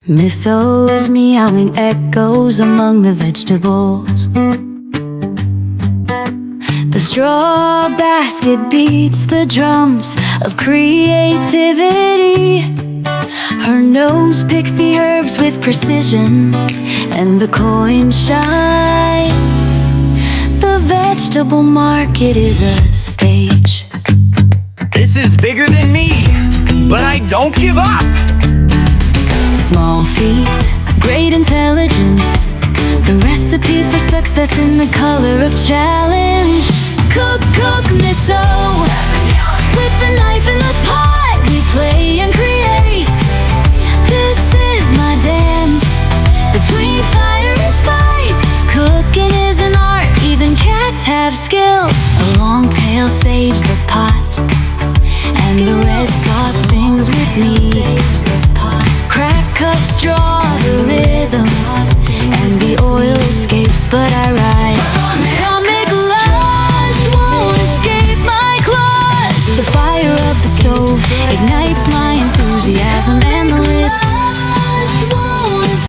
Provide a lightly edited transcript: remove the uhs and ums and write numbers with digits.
Miso's meowing echoes among the vegetables. The straw basket beats the drums of creativity. Her nose picks the herbs with precision, and the coins shine. The vegetable market is a stage. This is bigger than me, but I don't give up. Small feet, great intelligence. The recipe for success in the color of challenge. Cook, cook, Miso. With the knife in the pot, we play and create.